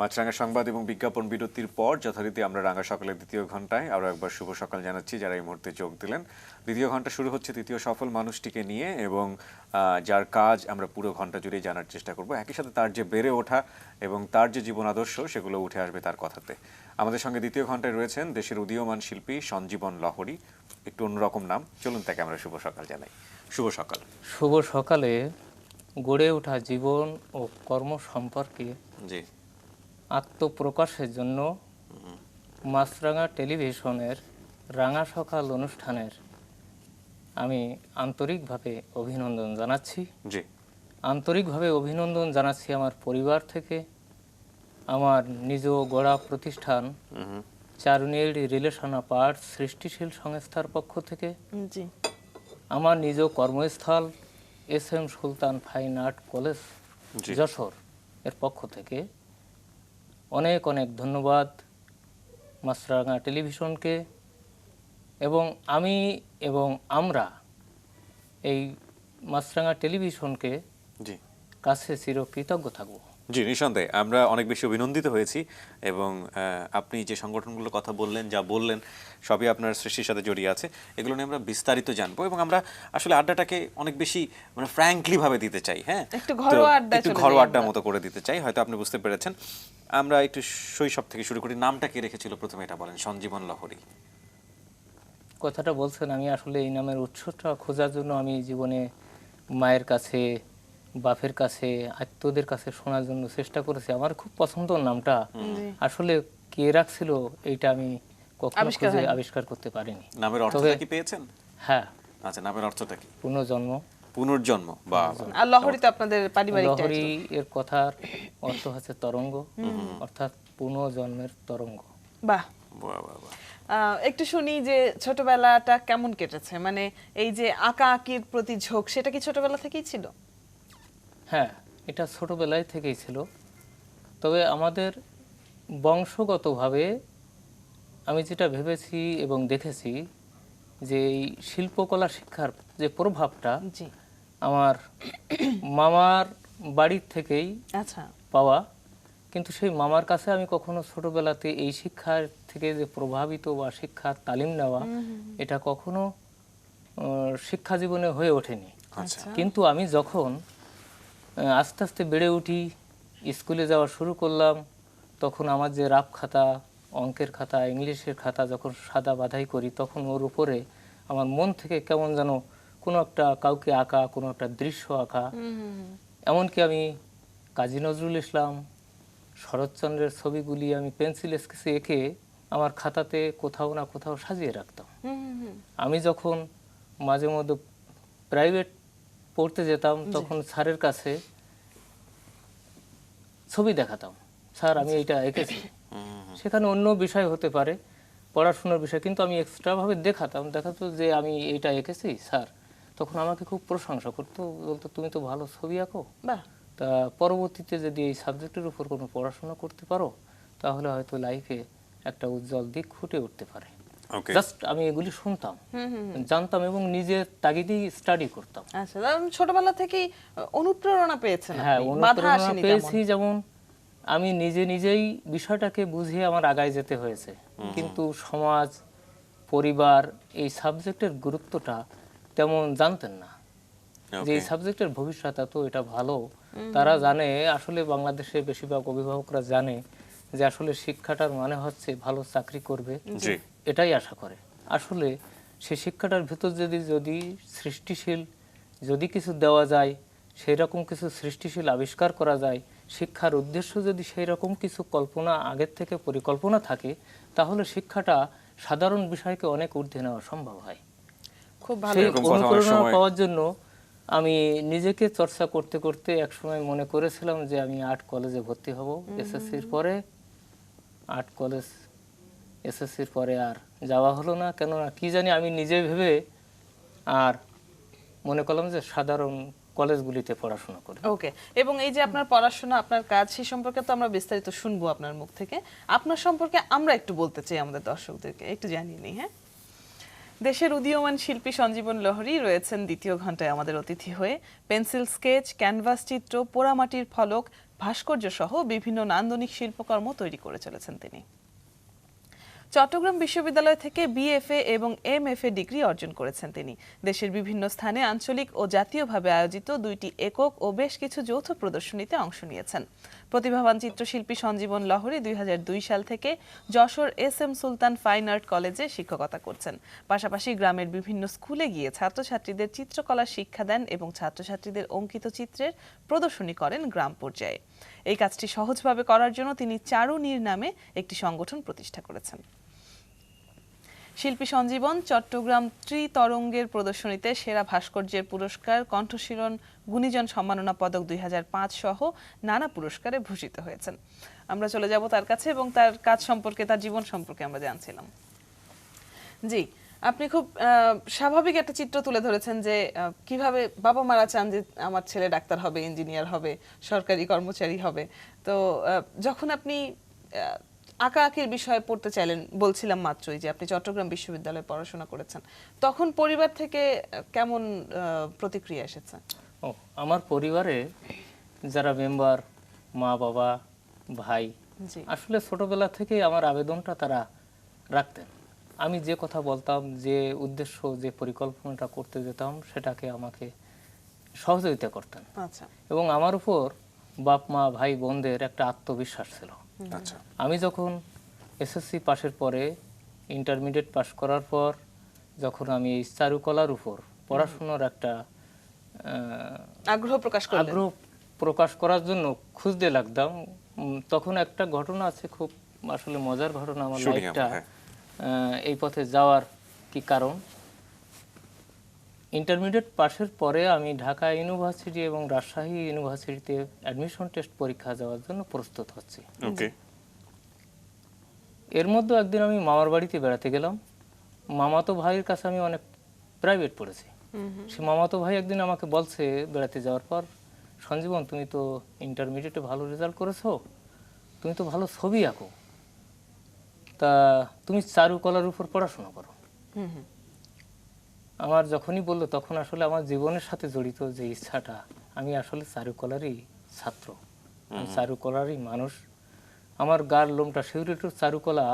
মাছরাঙা সংবাদ এবং বিজ্ঞাপন বিরতির পর যথারীতি আমরা রাঙা সকালের দ্বিতীয় ঘন্টায় আরও একবার শুভ সকাল জানাচ্ছি যারা এই মুহূর্তে যোগ দিলেন। দ্বিতীয় ঘন্টা শুরু হচ্ছে তৃতীয় সফল মানুষটিকে নিয়ে এবং যার কাজ আমরা পুরো ঘন্টা জুড়েই জানার চেষ্টা করব। একই সাথে তার যে বেড়ে ওঠা এবং তার যে জীবন আদর্শ সেগুলো উঠে আসবে তার কথাতে। আমাদের সঙ্গে দ্বিতীয় ঘন্টায় রয়েছেন দেশের উদীয়মান শিল্পী সঞ্জীবন লহরী। একটু অন্যরকম নাম, চলুন তাকে আমরা শুভ সকাল জানাই। শুভ সকাল। শুভ সকালে গড়ে ওঠা জীবন ও কর্ম সম্পর্কে জি আত্মপ্রকাশের জন্য মাছরাঙা টেলিভিশনের রাঙা সকাল অনুষ্ঠানের আমি আন্তরিকভাবে অভিনন্দন জানাচ্ছি। জি আন্তরিকভাবে অভিনন্দন জানাচ্ছি আমার পরিবার থেকে, আমার নিজ গড়া প্রতিষ্ঠান চারুনিয়ার রিলেশন অফ আর্ট সৃষ্টিশীল সংস্থার পক্ষ থেকে, জি আমার নিজ কর্মস্থল এস.এম. সুলতান ফাইন আর্ট কলেজ যশোর এর পক্ষ থেকে অনেক অনেক ধন্যবাদ মাছরাঙা টেলিভিশনকে। এবং আমি এবং আমরা এই মাছরাঙা টেলিভিশনকে জি কাছে চিরকৃতজ্ঞ থাকব। জি নিঃসন্দেহে আমরা অনেক বেশি অভিনন্দিত হয়েছি এবং আপনি যে সংগঠনগুলোর কথা বললেন, যা বললেন সবই আপনার সৃষ্টির সাথে জড়িয়ে আছে। এগুলো নিয়ে আমরা বিস্তারিত জানবো এবং আমরা আসলে আড্ডাটাকে অনেক বেশি মানে ফ্র্যাঙ্কলি ভাবে দিতে চাই। হ্যাঁ, একটু ঘরোয়া আড্ডা, একটু ঘরোয়া আড্ডার মতো করে দিতে চাই। হয়তো আপনি বুঝতে পেরেছেন। আমরা একটু শৈশব থেকে শুরু করি। নামটা কি রেখেছিল প্রথমে এটা বলেন। সঞ্জীবন লহরী কথাটা বলছেন, আমি আসলে এই নামের উৎসটা খোঁজার জন্য আমি জীবনে মায়ের কাছে, বাপের কাছে, আত্মীয়দের কাছে শোনার জন্য চেষ্টা করেছি। আমার খুব পছন্দ নামটা, আসলে কে রাখছিল এইটা আমি কখনো খুঁজে আবিষ্কার করতে পারিনি। নামের অর্থটা কি পেয়েছেন? হ্যাঁ। আচ্ছা, নামের অর্থটা কি? পুনর্জন্ম। পুনর্জন্ম। বা আর লহরী তো আপনাদের পারিবারিক টাইটেল। লহরী এর কথার অর্থ হচ্ছে তরঙ্গ, অর্থাৎ পুনর্জন্মের তরঙ্গ। বাহ বাহ বাহ বাহ। একটু শুনি যে ছোটবেলাটা কেমন কেটেছে, মানে এই যে আঁকা আঁকির প্রতি ঝোঁক, সেটা কি ছোটবেলা থেকেই ছিল? হ্যাঁ, এটা ছোটবেলায় থেকেই ছিল। তবে আমাদের বংশগতভাবে আমি যেটা ভেবেছি এবং দেখেছি যে এই শিল্পকলা শিক্ষার যে প্রভাবটা জি আমার মামার বাড়ির থেকেই আচ্ছা পাওয়া, কিন্তু সেই মামার কাছে আমি কখনো ছোটবেলাতে এই শিক্ষার থেকে যে প্রভাবিত বা শিক্ষার তালিম নেওয়া, এটা কখনো শিক্ষা জীবনে হয়ে ওঠেনি। কিন্তু আমি যখন আস্তে আস্তে বেড়ে উঠি, স্কুলে যাওয়া শুরু করলাম, তখন আমার যে রাফ খাতা, অঙ্কের খাতা, ইংলিশের খাতা যখন সাদা বাঁধাই করি, তখন ওর উপরে আমার মন থেকে কেমন যেন কোনো একটা কাউকে আঁকা, কোনো একটা দৃশ্য আঁকা, এমনকি আমি কাজী নজরুল ইসলাম, শরৎচন্দ্রের ছবিগুলি আমি পেন্সিল স্কেচে এঁকে আমার খাতাতে কোথাও না কোথাও সাজিয়ে রাখতাম। আমি যখন মাঝে মধ্যে প্রাইভেট পড়তে যেতাম, তখন স্যারের কাছে ছবি দেখাতাম, স্যার আমি এইটা এঁকেছি। সেখানে অন্য বিষয় হতে পারে, পড়াশোনার বিষয়, কিন্তু আমি এক্সট্রাভাবে দেখাতো যে আমি এইটা এঁকেছি স্যার। তখন আমাকে খুব প্রশংসা করতো, বলতো তুমি তো ভালো ছবি আঁকো। বাহ। তা পরবর্তীতে যদি এই সাবজেক্টের উপর কোনো পড়াশোনা করতে পারো, তাহলে হয়তো লাইফে একটা উজ্জ্বল দিক ফুটে উঠতে পারে। জাস্ট আমি এগুলি শুনতাম, জানতাম এবং নিজের তাগিদেই স্টাডি করতাম। আচ্ছা, ছোটবেলা থেকেই অনুপ্রেরণা পেয়েছেন? হ্যাঁ, অনুপ্রেরণা পেয়েছি। যেমন আমি নিজেই বিষয়টাকে বুঝিয়ে আমার আগায় যেতে হয়েছে, কিন্তু সমাজ, পরিবার এই সাবজেক্টের গুরুত্বটা তেমন জানতেন না, যে এই সাবজেক্টের ভবিষ্যৎ এত এটা ভালো। তারা জানে, আসলে বাংলাদেশের বেশিরভাগ অভিভাবকরা জানে যে আসলে শিক্ষাটার মানে হচ্ছে ভালো চাকরি করবে, এটাই আশা করে। আসলে সেই শিক্ষাটার ভিতর যদি সৃষ্টিশীল যদি কিছু দেওয়া যায়, সেই রকম কিছু সৃষ্টিশীল আবিষ্কার করা যায়, শিক্ষার উদ্দেশ্য যদি সেই রকম কিছু কল্পনা আগের থেকে পরিকল্পনা থাকে, তাহলে শিক্ষাটা সাধারণ বিষয়কে অনেক ঊর্ধ্বে নেওয়া সম্ভব হয়। খুব ভালো। সেই অনুপ্রেরণা পাওয়ার জন্য আমি নিজেকে চর্চা করতে করতে একসময় মনে করেছিলাম যে আমি আর্ট কলেজে ভর্তি হব। এসএসসির পরে আর্ট কলেজ, এসএসসির পরে আর যাওয়া হলো না, কেননা কি জানি আমি নিজে ভেবে আর মনে করলাম যে সাধারণ কলেজগুলিতে পড়াশোনা করি। ওকে, এবং এই যে আপনার পড়াশোনা, আপনার কাজ, সেই সম্পর্কে তো আমরা বিস্তারিত শুনবো আপনার মুখ থেকে। আপনার সম্পর্কে আমরা একটু বলতে চাই, আমাদের দর্শকদেরকে একটু জানিয়ে নিই। হ্যাঁ, দেশের উদীয়মান শিল্পী সঞ্জীবন লহরী রয়েছেন দ্বিতীয় ঘন্টায় আমাদের অতিথি হয়ে। পেন্সিল স্কেচ, ক্যানভাস চিত্র, পোড়ামাটির ফলক, ভাস্কর্য সহ বিভিন্ন নান্দনিক শিল্পকর্ম তৈরি করে চলেছেন তিনি। চট্টগ্রাম বিশ্ববিদ্যালয় থেকে বিএফএ এবং এমএফএ ডিগ্রি অর্জন করেছেন তিনি। দেশের বিভিন্ন স্থানে আঞ্চলিক ও জাতীয়ভাবে আয়োজিত 2টি একক ও বেশ কিছু যৌথ প্রদর্শনীতে অংশ নিয়েছেন। প্রতিভাবান চিত্রশিল্পী সঞ্জীবন লহরী 2002 সাল থেকে যশোর এস.এম. সুলতান ফাইন আর্ট কলেজে শিক্ষকতা করছেন। পাশাপাশি গ্রামের বিভিন্ন স্কুলে গিয়ে ছাত্রছাত্রীদের চিত্রকলা শিক্ষা দেন এবং ছাত্রছাত্রীদের অঙ্কিত চিত্রের প্রদর্শনী করেন গ্রাম পর্যায়ে। এই কাজটি সহজভাবে করার জন্য তিনি চারুনীর নামে একটি সংগঠন প্রতিষ্ঠা করেছেন। শিল্পী সঞ্জীবন চট্টগ্রাম ত্রিতরঙ্গের প্রদর্শনীতে সেরা ভাস্কর্যের পুরস্কার, কণ্ঠশীলন, গুণীজন সম্মাননা পদক 2005 সহ নানা পুরস্কারে ভূষিত হয়েছেন। আমরা চলে যাব তার কাছে এবং তার কাজ সম্পর্কে, তার জীবন সম্পর্কে আমরা জানছিলাম। জি, আপনি খুব স্বাভাবিক একটা চিত্র তুলে ধরেছেন যে কিভাবে বাবা মারা চান যে আমার ছেলে ডাক্তার হবে, ইঞ্জিনিয়ার হবে, সরকারি কর্মচারী হবে। তো যখন আপনি আঁকাআঁকির বিষয়ে পড়তে চাইলেন, বলছিলাম মাত্রই যে আপনি চট্টগ্রাম বিশ্ববিদ্যালয়ে পড়াশোনা করেছেন, তখন পরিবার থেকে কেমন প্রতিক্রিয়া এসেছে? আমার পরিবারে যারা মেম্বার, মা বাবা ভাই, আসলে ছোটবেলা থেকে আমার আবেদনটা তারা রাখতেন। আমি যে কথা বলতাম, যে উদ্দেশ্য, যে পরিকল্পনাটা করতে যেতাম, সেটাকে আমাকে সহযোগিতা করতেন। আচ্ছা। এবং আমার উপর বাপ মা ভাই বোনদের একটা আত্মবিশ্বাস ছিল। আচ্ছা। আমি যখন এসএসসি পাশের পরে ইন্টারমিডিয়েট পাশ করার পর যখন আমি এই চারুকলার উপর পড়াশোনার একটা আগ্রহ প্রকাশ করার জন্য খুঁজতে লাগতাম, তখন একটা ঘটনা আছে, খুব আসলে মজার ঘটনা আমার লাইফটা এই পথে যাওয়ার কি কারণ। ইন্টারমিডিয়েট পাশের পরে আমি ঢাকা ইউনিভার্সিটি এবং রাজশাহী ইউনিভার্সিটিতে অ্যাডমিশন টেস্ট পরীক্ষা যাওয়ার জন্য প্রস্তুত হচ্ছি। এর মধ্যে একদিন আমি মামার বাড়িতে বেড়াতে গেলাম। মামাতো ভাইয়ের কাছে আমি অনেক প্রাইভেট পড়েছি। সে মামাতো ভাই একদিন আমাকে বলছে বেড়াতে যাওয়ার পর, সঞ্জীবন তুমি তো ইন্টারমিডিয়েটে ভালো রেজাল্ট করেছো, তুমি তো ভালো ছবি আঁকো, তা তুমি চারুকলার উপর পড়াশোনা করো। আমার যখনই বললো তখন আসলে আমার জীবনের সাথে জড়িত যে ইচ্ছাটা, আমি আসলে চারুকলারই ছাত্র, চারুকলারই মানুষ, আমার গার লোমটা শিউরে উঠে। চারুকলা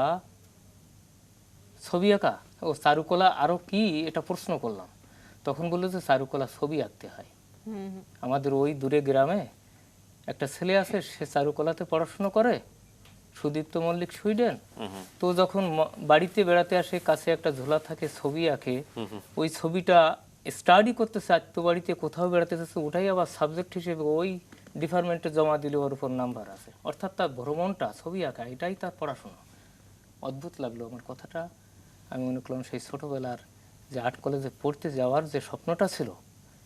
ছবি আঁকা ও চারুকলা আরো কি, এটা প্রশ্ন করলাম। তখন বললো যে চারুকলা ছবি আঁকতে হয়। আমাদের ওই দূরে গ্রামে একটা ছেলে আছে, সে চারুকলাতে পড়াশোনা করে, সুদীপ্ত মল্লিক, সুইডেন। তো যখন বাড়িতে বেড়াতে আসে, কাছে একটা ঝোলা থাকে, ছবি আঁকে, ওই ছবিটা স্টাডি করতে চাইতো, বাড়িতে কোথাও বেড়াতে যাচ্ছে, ওটাই আবার সাবজেক্ট হিসেবে ওই ডিপার্টমেন্টে জমা দিলে ওর উপর নাম্বার আছে। অর্থাৎ তার ভ্রমণটা ছবি আঁকা, এটাই তার পড়াশোনা। অদ্ভুত লাগলো আমার কথাটা। আমি মনে করলাম সেই ছোটবেলার যে আর্ট কলেজে পড়তে যাওয়ার যে স্বপ্নটা ছিল,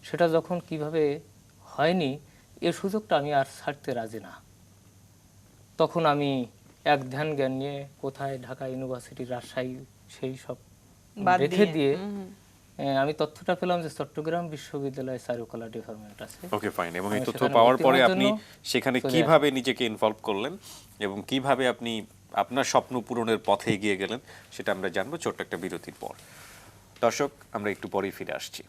সেটা যখন কিভাবে হয়নি, এর সুযোগটা আমি আর ছাড়তে রাজি না। তখন আমি এক ধ্যান জ্ঞান নিয়ে কোথায় ঢাকা ইউনিভার্সিটি, রাজশাহী, সেই সব রেখে দিয়ে আমি তথ্যটা পেলাম যে চট্টগ্রাম বিশ্ববিদ্যালয়ে চারুকলা ডিপার্টমেন্ট আছে। ওকে, ফাইন। এবং এই তথ্য পাওয়ার পরে আপনি সেখানে কিভাবে নিজেকে ইনভলভ করলেন এবং কিভাবে আপনি আপনার স্বপ্ন পূরণের পথে এগিয়ে গেলেন, সেটা আমরা জানবো ছোট্ট একটা বিরতির পর। দর্শক, আমরা একটু পরেই ফিরে আসছি।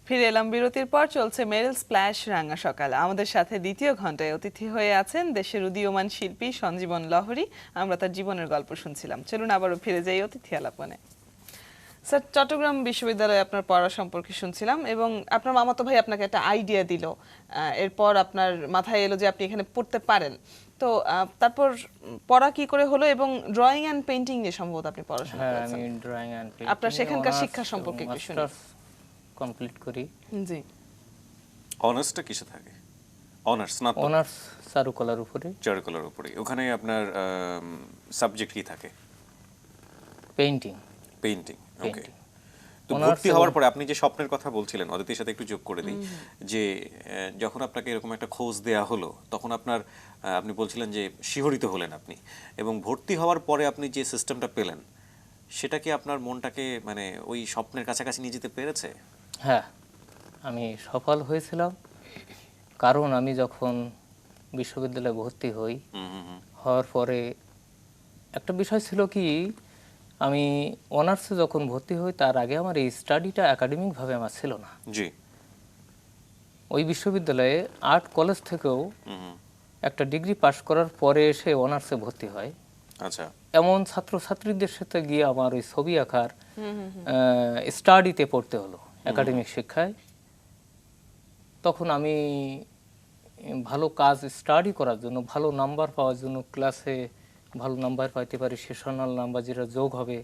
ফিরে এলাম বিরতির পর। চলছে মেরিল স্প্ল্যাশ রাঙা সকাল। আমাদের সাথে দ্বিতীয় ঘন্টায় অতিথি হয়ে আছেন দেশের উদীয়মান শিল্পী সঞ্জীবন লহরী। আমরা তার জীবনের গল্প শুনছিলাম। চলুন আবারও ফিরে যাই অতিথি আলাপনে। স্যার, চট্টগ্রাম বিশ্ববিদ্যালয়ে আপনার পড়া সম্পর্কে শুনছিলাম এবং আপনার মামাতো ভাই আপনাকে একটা আইডিয়া দিল, এরপর আপনার মাথায় এলো যে আপনি এখানে পড়তে পারেন। তো তারপর পড়া কি করে হলো এবং ড্রয়িং অ্যান্ড পেইন্টিং নিয়ে সম্ভবত আপনি পড়াশোনা করেছেন। আমি ড্রয়িং অ্যান্ড পেইন্টিং, আপনার সেখানকার শিক্ষা সম্পর্কে একটু শুনি। কমপ্লিট করি। জি। অনার্সটা কিসে থাকে? অনার্স না? অনার্স চারুকলার উপরে। চারুকলার উপরে। ওখানে আপনার সাবজেক্ট কি থাকে? পেইন্টিং। পেইন্টিং, ওকে। তো ভর্তি হওয়ার পরে আপনি যে স্বপ্নের কথা বলছিলেন, অদিতির সাথে একটু যোগ করে দিই, যে যখন আপনাকে এরকম একটা খোঁজ দেয়া হলো, তখন আপনার আপনি বলছিলেন যে শিহরিত হলেন আপনি, এবং ভর্তি হওয়ার পরে আপনি যে সিস্টেমটা পেলেন, সেটা কি আপনার মনটাকে মানে ওই স্বপ্নের কাছাকাছি নিয়ে যেতে পেরেছে? হ্যাঁ, আমি সফল হয়েছিলাম কারণ আমি যখন বিশ্ববিদ্যালয়ে ভর্তি হই, হওয়ার পরে একটা বিষয় ছিল কি, আমি অনার্সে যখন ভর্তি হই তার আগে আমার এই স্টাডিটা একাডেমিকভাবে আমার ছিল না। জি। ওই বিশ্ববিদ্যালয়ে আর্ট কলেজ থেকেও একটা ডিগ্রি পাশ করার পরে এসে অনার্সে ভর্তি হয়। আচ্ছা। এমন ছাত্রছাত্রীদের সাথে গিয়ে আমার ওই ছবি আঁকার স্টাডিতে পড়তে হলো, একাডেমিক শিক্ষায়। তখন আমি ভালো কাজ স্টাডি করার জন্য, ভালো নাম্বার পাওয়ার জন্য, ক্লাসে ভালো নাম্বার পাইতে পারি, সেশনাল নাম্বার যেটা যোগ হবে,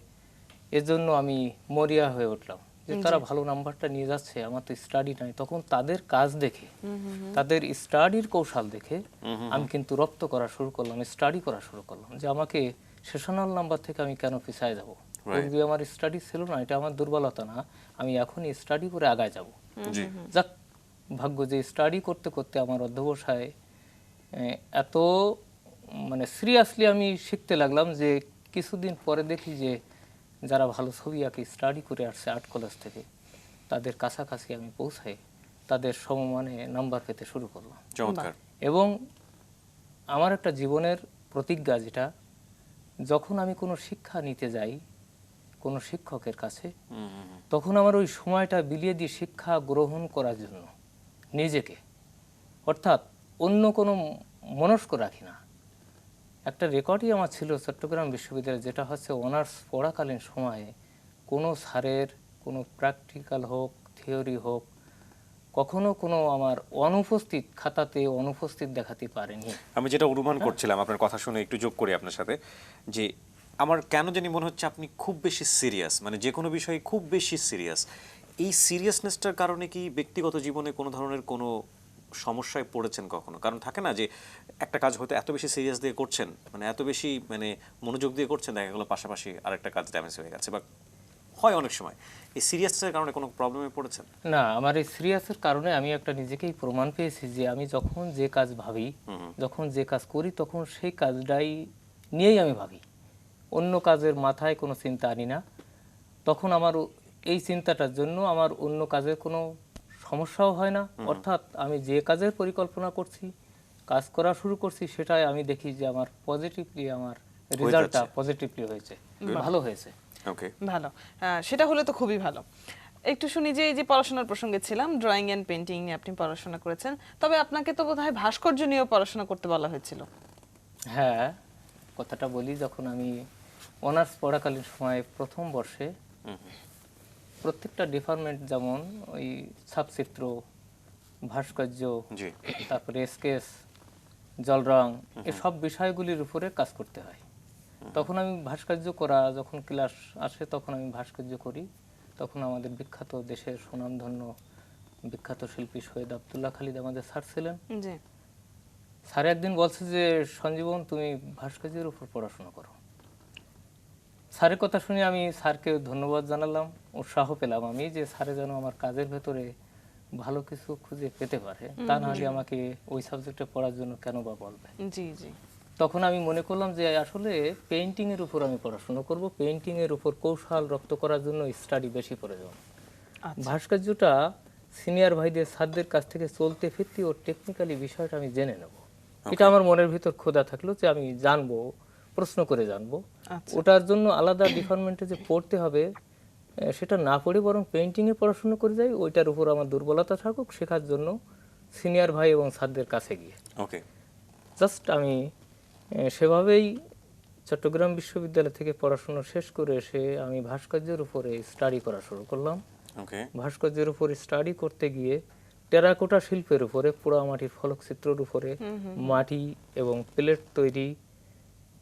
এজন্য আমি মরিয়া হয়ে উঠলাম যে তারা ভালো নাম্বারটা নিয়ে যাচ্ছে, আমার তো স্টাডি নাই। তখন তাদের কাজ দেখে, তাদের স্টাডির কৌশল দেখে আমি কিন্তু রপ্ত করা শুরু করলাম, স্টাডি করা শুরু করলাম যে আমাকে সেশনাল নাম্বার থেকে আমি কেন পিছায় যাব। যদি আমার স্টাডি ছিল না, এটা আমার দুর্বলতা না, আমি এখনই স্টাডি করে আগায় যাব। যাক, ভাগ্য যে স্টাডি করতে করতে আমার অধ্যবসায় এত মানে সিরিয়াসলি আমি শিখতে লাগলাম যে কিছুদিন পরে দেখি যে যারা ভালো ছবি আঁকে স্টাডি করে আসছে আর্ট কলেজ থেকে, তাদের কাছাকাছি আমি পৌঁছাই, তাদের সমমানে নাম্বার পেতে শুরু করলাম। চমৎকার। এবং আমার একটা জীবনের প্রতিজ্ঞা, যেটা যখন আমি কোনো শিক্ষা নিতে যাই কোনো শিক্ষকের কাছে, তখন আমার ওই সময়টা বিলিয়ে দিয়ে শিক্ষা গ্রহণ করার জন্য নিজেকে, অর্থাৎ অন্য কোনো মনস্ক রাখি না। একটা রেকর্ডই আমার ছিল চট্টগ্রাম বিশ্ববিদ্যালয়ে, যেটা হচ্ছে অনার্স পড়াকালীন সময়ে কোনো স্যারের কোনো প্র্যাকটিক্যাল হোক, থিওরি হোক, কখনো কোনো আমার অনুপস্থিত খাতাতে অনুপস্থিত দেখাতে পারেনি। আমি যেটা অনুমান করছিলাম আপনার কথা শুনে, একটু যোগ করি আপনার সাথে, যে আমার কেন জানি মনে হচ্ছে আপনি খুব বেশি সিরিয়াস, মানে যে কোনো বিষয়ে খুব বেশি সিরিয়াস। এই সিরিয়াসনেসটার কারণে কি ব্যক্তিগত জীবনে কোনো ধরনের কোনো সমস্যায় পড়েছেন কখনো? কারণ থাকে না যে একটা কাজ হয়তো এত বেশি সিরিয়াস দিয়ে করছেন, মানে এত বেশি মানে মনোযোগ দিয়ে করছেন, দেখা গেলো পাশাপাশি আরেকটা কাজ ড্যামেজ হয়ে গেছে, বা হয় অনেক সময়। এই সিরিয়াসনেসের কারণে কোনো প্রবলেমে পড়েছেন? না, আমার এই সিরিয়াসের কারণে আমি একটা নিজেকেই প্রমাণ পেয়েছি যে আমি যখন যে কাজ ভাবি, যখন যে কাজ করি, তখন সেই কাজটাই নিয়েই আমি ভাবি, অন্য কাজের মাথায় কোনো চিন্তা আনি না। তখন আমার এই চিন্তাটার জন্য আমার অন্য কাজের কোনো সমস্যাও হয় না। অর্থাৎ আমি যে কাজের পরিকল্পনা করছি, কাজ করা শুরু করছি, সেটাই আমি দেখি যে আমার পজিটিভলি, আমার রেজাল্টটা পজিটিভলি হয়েছে, ভালো হয়েছে। ওকে, ভালো। সেটা হলে তো খুবই ভালো। একটু শুনি যে এই যে পড়াশোনার প্রসঙ্গে ছিলাম, ড্রয়িং এন্ড পেইন্টিং নিয়ে আপনি পড়াশোনা করেছেন, তবে আপনাকে তো বোধহয় ভাস্কর্য নিয়েও পড়াশোনা করতে বলা হয়েছিল। হ্যাঁ, কথাটা বলি, যখন আমি অনার্স পড়াকালীন সময় প্রথম বর্ষে প্রত্যেকটা ডিপার্টমেন্ট, যেমন ওই ছাপচিত্র, ভাস্কর্য, তারপরে স্কেচ, জল রং, এসব বিষয়গুলির উপরে কাজ করতে হয়। তখন আমি ভাস্কর্য করা, যখন ক্লাস আসে তখন আমি ভাস্কর্য করি। তখন আমাদের বিখ্যাত, দেশের সুনামধন্য বিখ্যাত শিল্পী সৈয়দ আব্দুল্লাহ খালিদ আমাদের স্যার ছিলেন। স্যার একদিন বলছে যে সঞ্জীবন, তুমি ভাস্কর্যের উপর পড়াশোনা করো। স্যারের কথা শুনে আমি স্যারকে ধন্যবাদ জানালাম, উৎসাহ পেলাম আমি যে স্যারে যেন আমার কাজের ভেতরে ভালো কিছু খুঁজে পেতে পারে, তা না হলে আমাকে ওই সাবজেক্টে পড়ার জন্য কেন বা বলবে। জি জি। তখন আমি মনে করলাম যে আসলে পেইন্টিং এর উপর আমি পড়াশোনা করব, পেইন্টিং এর উপর কৌশল রপ্ত করার জন্য স্টাডি বেশি প্রয়োজন। ভাস্কর্যটা সিনিয়র ভাইদের, স্যারদের কাছ থেকে চলতে ফিরতে ও টেকনিক্যালি বিষয়টা আমি জেনে নেব, এটা আমার মনের ভিতর ক্ষুধা থাকলো যে আমি জানবো, প্রশ্ন করে জানবো। ওটার জন্য আলাদা ডিপার্টমেন্টে যে পড়তে হবে সেটা না পড়ে বরং পেইন্টিং এ পড়াশোনা করে যাই, ওইটার উপর আমার দুর্বলতা থাকুক, শেখার জন্য সিনিয়র ভাই এবং স্যারদের কাছে গিয়ে জাস্ট আমি সেভাবেই চট্টগ্রাম বিশ্ববিদ্যালয় থেকে পড়াশোনা শেষ করে এসে আমি ভাস্কর্যের উপরে স্টাডি করা শুরু করলাম। ভাস্কর্যের উপরে স্টাডি করতে গিয়ে টেরাকোটা শিল্পের উপরে, পোড়ামাটির ফলকচিত্রের উপরে, মাটি এবং প্লেট তৈরি,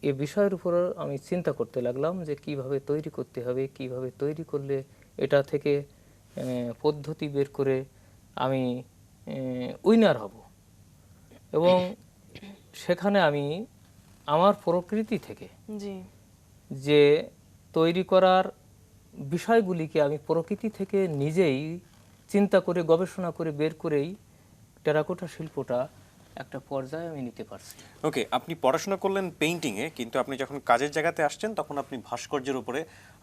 এই বিষয়ের উপর আমি চিন্তা করতে লাগলাম যে কিভাবে তৈরি করতে হবে, কিভাবে তৈরি করলে এটা থেকে পদ্ধতি বের করে আমি উইনার হব। এবং সেখানে আমি আমার প্রকৃতি থেকে যে তৈরি করার বিষয়গুলিকে আমি প্রকৃতি থেকে নিজেই চিন্তা করে, গবেষণা করে বের করেই টেরাকোটা শিল্পটা একটা পর্যায়ে আমি নিতে পারছি। ওকে, আপনি পড়াশোনা করলেন পেইন্টিং এ, কিন্তু আপনি যখন কাজের জায়গাতে আসছেন তখন আপনি ভাস্কর্যের উপরে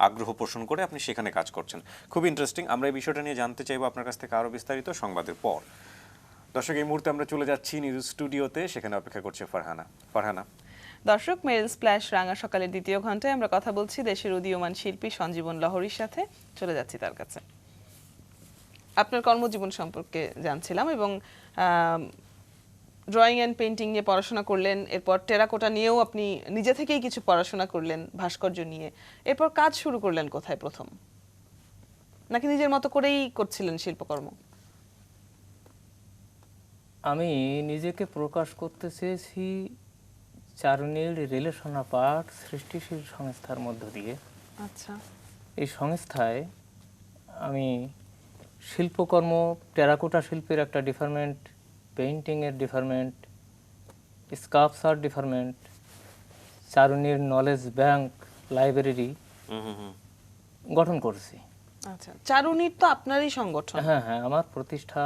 আগ্রহ পোষণ করে আপনি সেখানে কাজ করছেন। খুব ইন্টারেস্টিং। আমরা এই বিষয়টা নিয়ে জানতে চাইবো আপনার কাছ থেকে আরো বিস্তারিত সংবাদের পর। দর্শক, এই মুহূর্তে আমরা চলে যাচ্ছি নিউজ স্টুডিওতে, সেখানে অপেক্ষা করছে ফারহানা। দর্শক, মেরিল স্প্ল্যাশ রাঙা সকালের দ্বিতীয় ঘন্টায় আমরা কথা বলছি দেশের উদীয়মান শিল্পী সঞ্জীবন লহরীর সাথে। চলে যাচ্ছি তার কাছে। আপনার কর্মজীবন সম্পর্কে জানছিলাম এবং ড্রয়িং অ্যান্ড পেইন্টিং নিয়ে পড়াশোনা করলেন, এরপর টেরাকোটা নিয়েও আপনি নিজে থেকেই কিছু পড়াশোনা করলেন, ভাস্কর্য নিয়ে। এরপর কাজ শুরু করলেন কোথায় প্রথম, নাকি নিজের মতো করেই করছিলেন শিল্পকর্ম? আমি নিজেকে প্রকাশ করতে চেয়েছি চারুনীল রিলেশন পার্ট সৃষ্টিশীল সংস্থার মধ্য দিয়ে। আচ্ছা। এই সংস্থায় আমি শিল্পকর্ম, টেরাকোটা শিল্পের একটা ডিপার্টমেন্ট, পেইন্টিংয়ের ডিপার্টমেন্ট, স্কাল্পচার ডিপার্টমেন্ট, চারুনীর নলেজ ব্যাংক, লাইব্রেরি গঠন করেছি। আচ্ছা, চারুনীর তো আপনারই সংগঠন? হ্যাঁ হ্যাঁ, আমার প্রতিষ্ঠা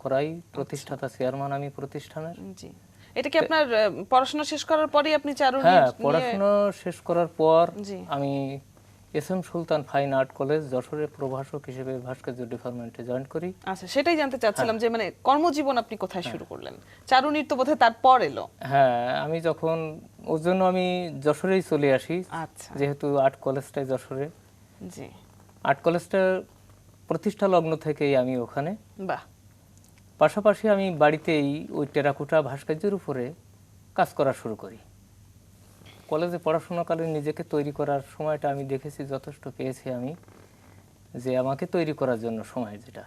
করাই, প্রতিষ্ঠাতা চেয়ারম্যান আমি প্রতিষ্ঠানের। জি। এটা কি আপনার পড়াশোনা শেষ করার পরেই আপনি চারুনীর? হ্যাঁ, পড়াশোনা শেষ করার পর জি। আমি এস.এম. সুলতান ফাইন আর্ট কলেজ যশোরে প্রভাষক হিসেবে ভাস্কর্য ডিপার্টমেন্টে জয়েন করি। আচ্ছা, সেটাই জানতে চাচ্ছিলাম যে মানে কর্মজীবন আপনি কোথায় শুরু করলেন? চারুনীর তো বোধহয় তারপর এলো। হ্যাঁ, আমি যখন ওর জন্য আমি যশোরেই চলে আসি, আচ্ছা। যেহেতু আর্ট কলেজটাই যশোরে। জি। আর্ট কলেজটা প্রতিষ্ঠা লগ্ন থেকেই আমি ওখানে। বাহ। পাশাপাশি আমি বাড়িতেই ওই টেরাকোটা ভাস্কর্যের উপরে কাজ করা শুরু করি। কলেজে পড়াশোনাকালে নিজেকে তৈরি করার সময়টা আমি দেখেছি যথেষ্ট পেয়েছি আমি, যে আমাকে তৈরি করার জন্য সময় যেটা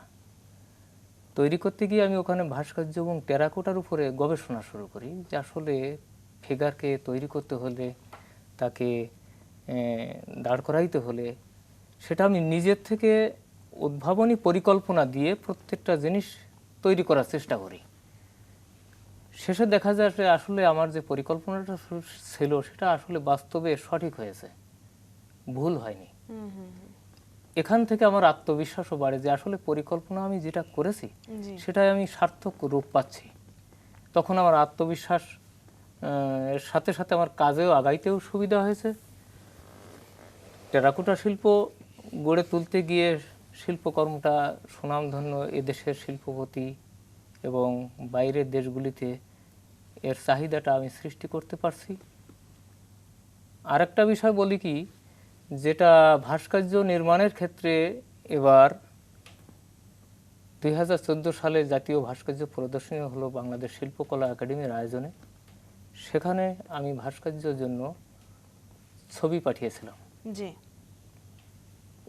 তৈরি করতে গিয়ে আমি ওখানে ভাস্কর্য এবং টেরাকোটার উপরে গবেষণা শুরু করি, যে আসলে ফিগারকে তৈরি করতে হলে, তাকে দাঁড় করাইতে হলে, সেটা আমি নিজের থেকে উদ্ভাবনী পরিকল্পনা দিয়ে প্রত্যেকটা জিনিস তৈরি করার চেষ্টা করি। শেষে দেখা যায় যে আসলে আমার যে পরিকল্পনাটা ছিল সেটা আসলে বাস্তবে সঠিক হয়েছে, ভুল হয়নি। এখান থেকে আমার আত্মবিশ্বাসও বাড়ে যে আসলে পরিকল্পনা আমি যেটা করেছি সেটাই আমি সার্থক রূপ পাচ্ছি। তখন আমার আত্মবিশ্বাস এর সাথে সাথে আমার কাজেও আগাইতেও সুবিধা হয়েছে। টেরাকোটা শিল্প গড়ে তুলতে গিয়ে শিল্পকর্মটা সুনামধন্য এদেশের শিল্পপতি এবং বাইরের দেশগুলিতে এর চাহিদাটা আমি সৃষ্টি করতে পারছি। আরেকটা বিষয় বলি কি, যেটা ভাস্কর্য নির্মাণের ক্ষেত্রে এবার 2014 সালে জাতীয় ভাস্কর্য প্রদর্শনী হলো বাংলাদেশ শিল্পকলা একাডেমির আয়োজনে। সেখানে আমি ভাস্কর্যের জন্য ছবি পাঠিয়েছিলাম। জি।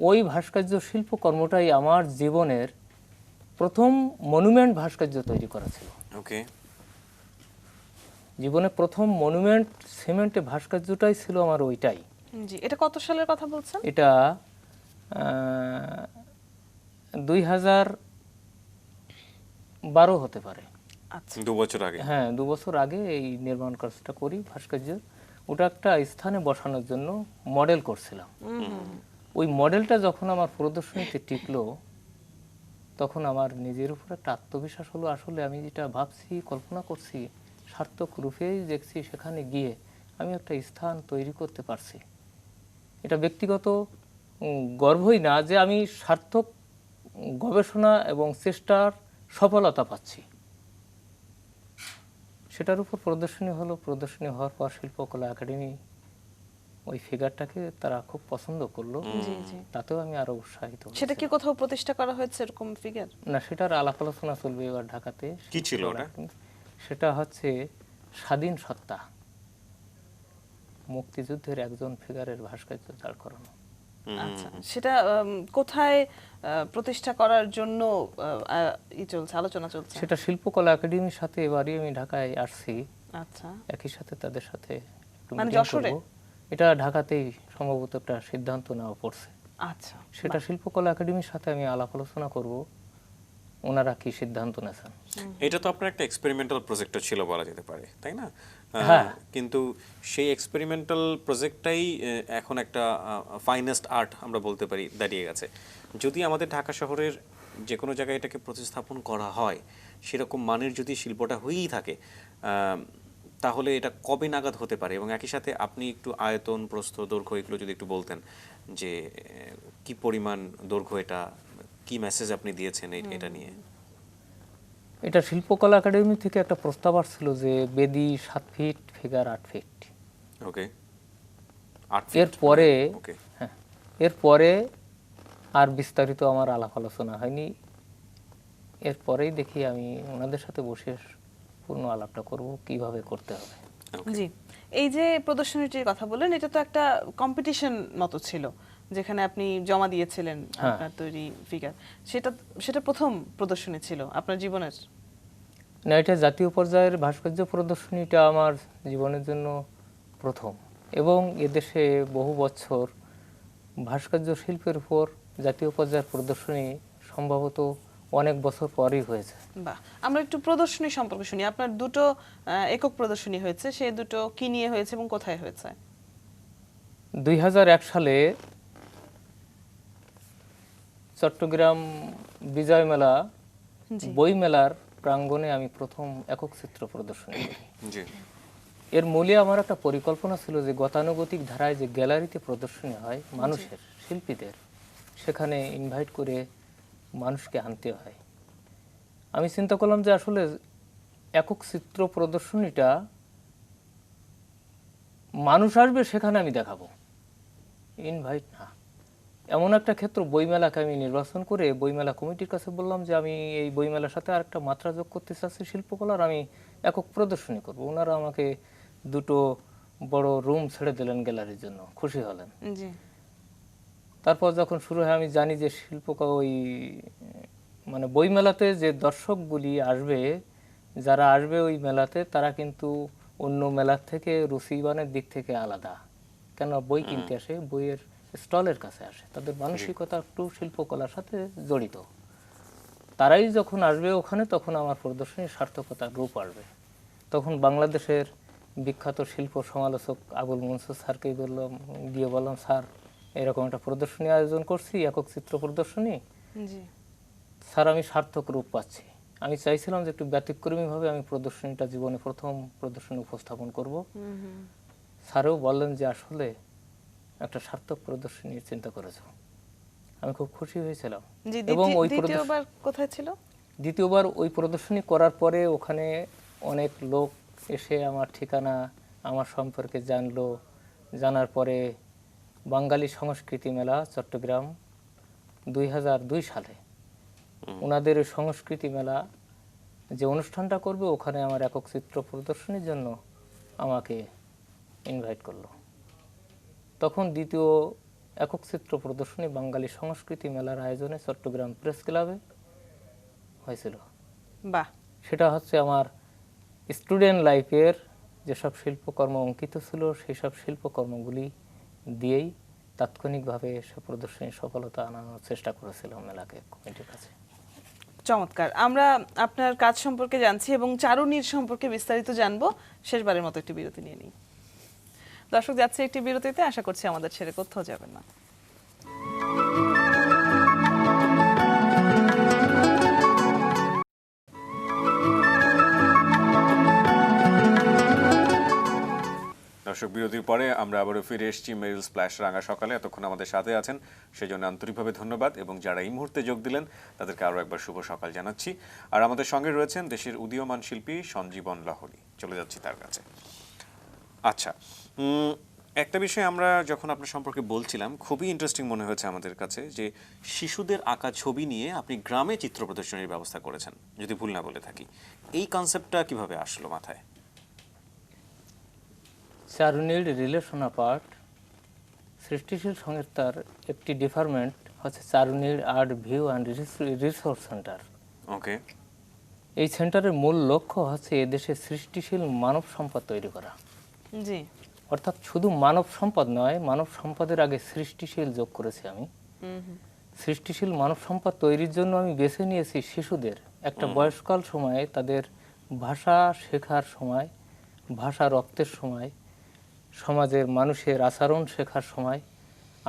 ওই ভাস্কর্য শিল্পকর্মটাই আমার জীবনের প্রথম মনুমেন্ট ভাস্কর্য তৈরি করা ছিল। ওকে। জীবনে প্রথম মনুমেন্ট সিমেন্টে ভাস্কর্যটাই ছিল আমার ওইটাই। জি। এটা কত সালের কথা বলছেন? এটা 2012 হতে পারে। আচ্ছা। 2 বছর আগে। হ্যাঁ, 2 বছর আগে এই নির্মাণ কাজটা করি ভাস্কর্য। ওটা একটা স্থানে বসানোর জন্য মডেল করছিলাম। ওই মডেলটা যখন আমার প্রদর্শনীতে টিকলো তখন আমার নিজের উপর একটা আত্মবিশ্বাস হলো, আসলে আমি যেটা ভাবছি, কল্পনা করছি, সার্থক রূপেই দেখছি সেখানে গিয়ে আমি একটা স্থান তৈরি করতে পারছি। এটা ব্যক্তিগত গর্বই না যে আমি সার্থক গবেষণা এবং চেষ্টার সফলতা পাচ্ছি। সেটার উপর প্রদর্শনী হলো। প্রদর্শনী হওয়ার পর শিল্পকলা একাডেমি ওই ফিগারটাকে তারা খুব পছন্দ করলো। জি জি। তাতেও আমি আরো উৎসাহিত হয়েছি। সেটা কি কোথাও প্রতিষ্ঠা করা হয়েছে এরকম ফিগার? না, সেটার আলাপ আলোচনা চলবে এবার ঢাকাতে। কি ছিল ওটা? সেটা হচ্ছে স্বাধীন সত্তা, মুক্তিযুদ্ধের একজন ফিগারের ভাস্কর্য দাঁড় করানো। আচ্ছা, সেটা কোথায় প্রতিষ্ঠা করার জন্য আলোচনা চলছে? সেটা শিল্পকলা একাডেমির সাথে এবারই আমি ঢাকায় আসছি। আচ্ছা। একই সাথে তাদের সাথে একটু মানে meeting যশোরে? করব। এটা ঢাকাতেই সম্ভবত একটা সিদ্ধান্ত নেওয়া পড়ছে। আচ্ছা। সেটা শিল্পকলা একাডেমির সাথে আমি আলাপ আলোচনা করব, ওনারা কি সিদ্ধান্ত নেছেন। এটা তো আপনার একটা এক্সপেরিমেন্টাল প্রজেক্ট ছিল বলা যেতে পারে, তাই না? হ্যাঁ। কিন্তু সেই এক্সপেরিমেন্টাল প্রজেক্টটাই এখন একটা ফাইনেস্ট আর্ট আমরা বলতে পারি দাঁড়িয়ে গেছে। যদি আমাদের ঢাকা শহরের যে কোনো জায়গায় এটাকে প্রতিস্থাপন করা হয়, সেরকম মানের যদি শিল্পটা হয়েই থাকে, তাহলে এটা কবে নাগাদ হতে পারে? এবং একই সাথে আপনি একটু আয়তন, প্রস্থ, দৈর্ঘ্য এগুলো যদি একটু বলতেন, যে কি পরিমাণ দৈর্ঘ্য এটা, কি মেসেজ আপনি দিয়েছেন এটা নিয়ে। এটা শিল্পকলা একাডেমি থেকে একটা প্রস্তাব আসছিল যে বেদি 7 ফিট, ফিগার 8 ফিট। ওকে, এরপরে ওকে, হ্যাঁ, এরপরে আর বিস্তারিত আমার আলাপ আলোচনা হয়নি। এরপরেই দেখি আমি ওনাদের সাথে বসে পূর্ণ আলাপটা করব কিভাবে করতে হবে। জি, এই যে প্রদর্শনীটির কথা বললেন, এটা তো একটা কম্পিটিশন মতো ছিল, যেখানে আপনি জমা দিয়েছিলেন আপনার তৈরি ফিগার। সেটা প্রথম প্রদর্শনী ছিল আপনার জীবনের? না, এটা জাতীয় পর্যায়ের ভাস্কর্য প্রদর্শনীটা আমার জীবনের জন্য প্রথম, এবং এদেশে বহু বছর ভাস্কর্য শিল্পের উপর জাতীয় পর্যায়ের প্রদর্শনী সম্ভবত অনেক বছর পরই হয়েছে। বাহ, আমরা একটু প্রদর্শনী সম্পর্কে শুনি। আপনার দুটো একক প্রদর্শনী হয়েছে, সেই দুটো কি নিয়ে হয়েছে এবং কোথায় হয়েছে? 2001 সালে চট্টগ্রাম বিজয় মেলা জি বই মেলার প্রাঙ্গণে আমি প্রথম একক চিত্র প্রদর্শনী করি। জি, এর মূলে আমার একটা পরিকল্পনা ছিল যে গতানুগতিক ধারায় যে গ্যালারিতে প্রদর্শনী হয় মানুষের, শিল্পীদের, সেখানে ইনভাইট করে মানুষকে আনতে হয়। আমি চিন্তা করলাম যে আসলে একক চিত্র প্রদর্শনীটা মানুষ আসবে সেখানে আমি দেখাবো, ইনভাইট না। এমন একটা ক্ষেত্র বইমেলাকে আমি নির্বাচন করে বইমেলা কমিটির কাছে বললাম যে আমি এই বইমেলার সাথে আরেকটা মাত্রা যোগ করতে চাচ্ছি শিল্পকলার, আমি একক প্রদর্শনী করব। ওনারা আমাকে দুটো বড় রুম ছেড়ে দিলেন গ্যালারির জন্য, খুশি হলেন। জি তারপর যখন শুরু হয়, আমি জানি যে ওই মানে বইমেলাতে যে দর্শকগুলি আসবে, যারা আসবে ওই মেলাতে, তারা কিন্তু অন্য মেলার থেকে রুচিবানের দিক থেকে আলাদা। কেন বই কিনতে আসে, বইয়ের স্টলের কাছে আসে, তাদের মানসিকতা একটু শিল্পকলার সাথে জড়িত। তারাই যখন আসবে ওখানে, তখন আমার প্রদর্শনীর সার্থকতার রূপ আসবে। তখন বাংলাদেশের বিখ্যাত শিল্প সমালোচক আবুল মনসুর স্যারকে বললাম স্যার, এরকম একটা প্রদর্শনী আয়োজন করছি, একক চিত্র প্রদর্শনী, জি স্যার আমি সার্থক রূপ পাচ্ছি। আমি চাইছিলাম যে একটু ব্যতিক্রমীভাবে আমি প্রদর্শনীটা জীবনে প্রথম প্রদর্শনী উপস্থাপন করব। স্যারও বললেন যে আসলে একটা সার্থক প্রদর্শনীর চিন্তা করেছো। আমি খুব খুশি হয়েছিলাম। জি। এবং ওই দ্বিতীয়বার কোথায় ছিল? দ্বিতীয়বার ওই প্রদর্শনী করার পরে ওখানে অনেক লোক এসে আমার ঠিকানা, আমার সম্পর্কে জানলো। জানার পরে বাঙালি সংস্কৃতি মেলা চট্টগ্রাম 2002 সালে ওনাদের ওই সংস্কৃতি মেলা যে অনুষ্ঠানটা করবে, ওখানে আমার একক চিত্র প্রদর্শনীর জন্য আমাকে ইনভাইট করলো। তখন দ্বিতীয় একক চিত্র প্রদর্শনী বাঙালি সংস্কৃতি মেলার আয়োজনে চট্টগ্রাম প্রেস ক্লাবে হয়েছিল। বাহ, সেটা হচ্ছে আমার স্টুডেন্ট লাইফের যেসব শিল্পকর্ম অঙ্কিত ছিল, সেই সব শিল্পকর্মগুলি দিয়েই তাৎক্ষণিকভাবে সে প্রদর্শনীর সফলতা আনানোর চেষ্টা করেছিলাম মেলাকে কমিটির কাছে। চমৎকার। আমরা আপনার কাজ সম্পর্কে জানছি এবং চারুনির সম্পর্কে বিস্তারিত জানবো। শেষবারের মতো একটি বিরতি নিয়ে নিই। দর্শক, যাচ্ছে একটি বিরতিতে, আশা করছি আমাদের ছেড়ে কোথাও যাবেন না। দর্শক, বিরতির পরে আমরা আবারও ফিরে এসেছি মেরিল স্প্ল্যাশ রাঙা সকালে। এতক্ষণ আমাদের সাথে আছেন সেজন্য আন্তরিকভাবে ধন্যবাদ, এবং যারা এই মুহূর্তে যোগ দিলেন তাদেরকে আরও একবার শুভ সকাল জানাচ্ছি। আর আমাদের সঙ্গে রয়েছেন দেশের উদীয়মান শিল্পী সঞ্জীবন লাহড়ী। চলে যাচ্ছি তার কাছে। আচ্ছা, একটা বিষয় আমরা যখন আপনার সম্পর্কে বলছিলাম, খুবই ইন্টারেস্টিং মনে হয়েছে আমাদের কাছে যে শিশুদের আঁকা ছবি নিয়ে আপনি গ্রামে চিত্র প্রদর্শনীর ব্যবস্থা করেছেন, যদি ভুল না বলে থাকি। এই কনসেপ্টটা কিভাবে আসলো মাথায়? চারুনীর রিলেশন পার্ট সৃষ্টিশীল সংস্থার একটি ডিপার্টমেন্ট হচ্ছে চারুনীর art view and resource centre. Okay. এই সেন্টারের মূল লক্ষ্য হচ্ছে এদেশে সৃষ্টিশীল মানব সম্পদ তৈরি করা। জি। অর্থাৎ শুধু মানব সম্পদ নয়, মানব সম্পদের আগে সৃষ্টিশীল যোগ করেছি আমি। সৃষ্টিশীল মানব সম্পদ তৈরির জন্য আমি বেছে নিয়েছি শিশুদের একটা বয়সকাল সময়ে, তাদের ভাষা শেখার সময়, ভাষা রপ্তের সময়, সমাজের মানুষের আচরণ শেখার সময়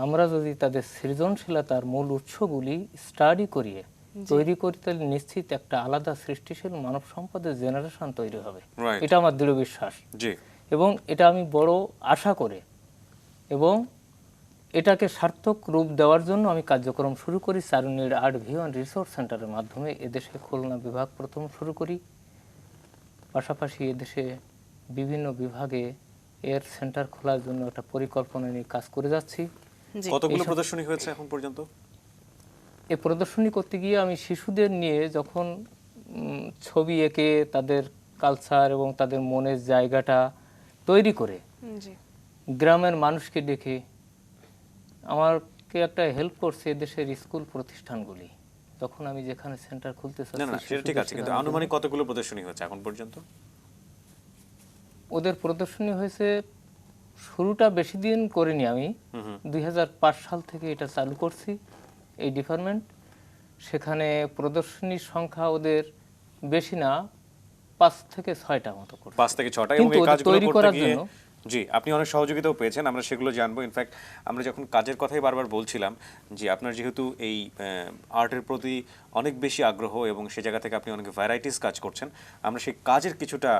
আমরা যদি তাদের সৃজনশীলতার মূল উৎসগুলি স্টাডি করিয়ে তৈরি করি, তাহলে নিশ্চিত একটা আলাদা সৃষ্টিশীল মানব সম্পদের জেনারেশন তৈরি হবে। এটা আমার দৃঢ় বিশ্বাস, এবং এটা আমি বড় আশা করে, এবং এটাকে সার্থক রূপ দেওয়ার জন্য আমি কার্যক্রম শুরু করি চারুনীর আর্ট ভিউ অ্যান্ড রিসোর্স সেন্টারের মাধ্যমে। এদেশে খুলনা বিভাগ প্রথম শুরু করি, পাশাপাশি এদেশে বিভিন্ন বিভাগে এর সেন্টার খোলার জন্য একটা পরিকল্পনা নিয়ে কাজ করে যাচ্ছি। জি। কতগুলো প্রদর্শনী হয়েছে এখন পর্যন্ত? এই প্রদর্শনী করতে গিয়ে আমি শিশুদের নিয়ে যখন ছবি এঁকে তাদের কালচার এবং তাদের মনের জায়গাটা তৈরি করে জি। গ্রামের মানুষকে ডেকে আমাকে একটা হেল্প করছে দেশের স্কুল প্রতিষ্ঠানগুলি। তখন আমি যেখানে সেন্টার খুলতে না চাচ্ছি না সেটা ঠিক আছে, কিন্তু আনুমানিক কতগুলো প্রদর্শনী হয়েছে এখন পর্যন্ত? ওদের প্রদর্শনী হয়েছে, শুরুটা বেশি দিন করিনি আমি, 2005 সাল থেকে এটা চালু করছি এই ডিপার্টমেন্ট। সেখানে প্রদর্শনীর সংখ্যা ওদের বেশি না, 5 থেকে 6টা মতো করছে। 5 থেকে 6টা। এবং কিন্তু এই ওদের কাজগুলো তৈরি করতে করার গিয়ে জন্য জি আপনি অনেক সহযোগিতাও পেয়েছেন, আমরা সেগুলো জানবো। ইনফ্যাক্ট আমরা যখন কাজের কথাই বারবার বলছিলাম যে আপনার যেহেতু এই আর্টের প্রতি অনেক বেশি আগ্রহ এবং সে জায়গা থেকে আপনি অনেক ভ্যারাইটিস কাজ করছেন, আমরা সেই কাজের কিছুটা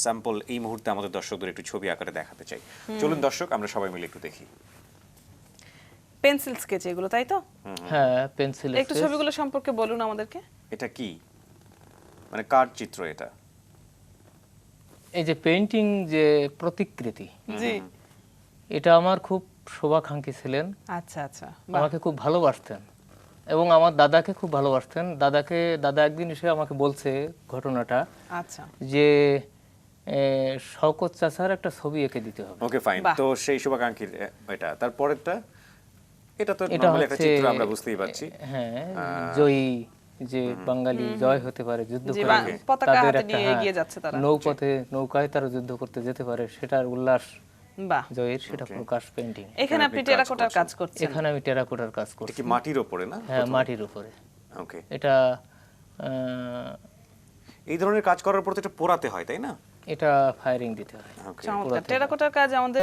স্যাম্পল এই মুহূর্তে আমাদের দর্শকদের একটু ছবি আকারে দেখাতে চাই। চলুন দর্শক আমরা সবাই মিলে একটু দেখি। পেন্সিল স্কেচ এগুলো, তাই তো? হ্যাঁ, পেন্সিল একটু ছবিগুলো সম্পর্কে বলুন আমাদেরকে। এটা কি, মানে কার চিত্র এটা? এই যে পেইন্টিং যে প্রতিকৃতি, জি। এটা আমার খুব শোভাকাঙ্ক্ষী ছিলেন, আচ্ছা আচ্ছা, বাহ। আমাকে খুব ভালোবাসতেন এবং আমার দাদাকে খুব ভালোবাসতেন। দাদা একদিন এসে আমাকে বলছে ঘটনাটা আচ্ছা, যে শওকত চাচার একটা ছবি এঁকে দিতে হবে। Okay fine. বাহ। তো সেই শুভাকাঙ্ক্ষীর এটা, তারপরেরটা এটা তো এটা নরমালি একটা হচ্ছে চিত্র আমরা বুঝতেই পারছি। হ্যাঁ, জয়ী যে বাঙালি জয় হতে পারে, যুদ্ধ জি, করে পতাকা তাদের হাতে একটা, নিয়ে হ্যাঁ, এগিয়ে যাচ্ছে তারা। নৌকায় তারা যুদ্ধ করতে যেতে পারে, সেটার উল্লাস বাহ। জয়ের, সেটা প্রকাশ পেইন্টিং। এখানে আপনি টেরাকোটার কাজ করছেন। এখানে আমি টেরাকোটার কাজ এটা করছি। কি মাটির ওপরে না? হ্যাঁ, মাটির উপরে। ওকে। এটা এই ধরনের কাজ করার পর তো এটা পোড়াতে হয়, তাই না? এটা ফায়ারিং দিতে হয়। ওকে। চমৎকার। টেরাকোটার কাজ আমাদের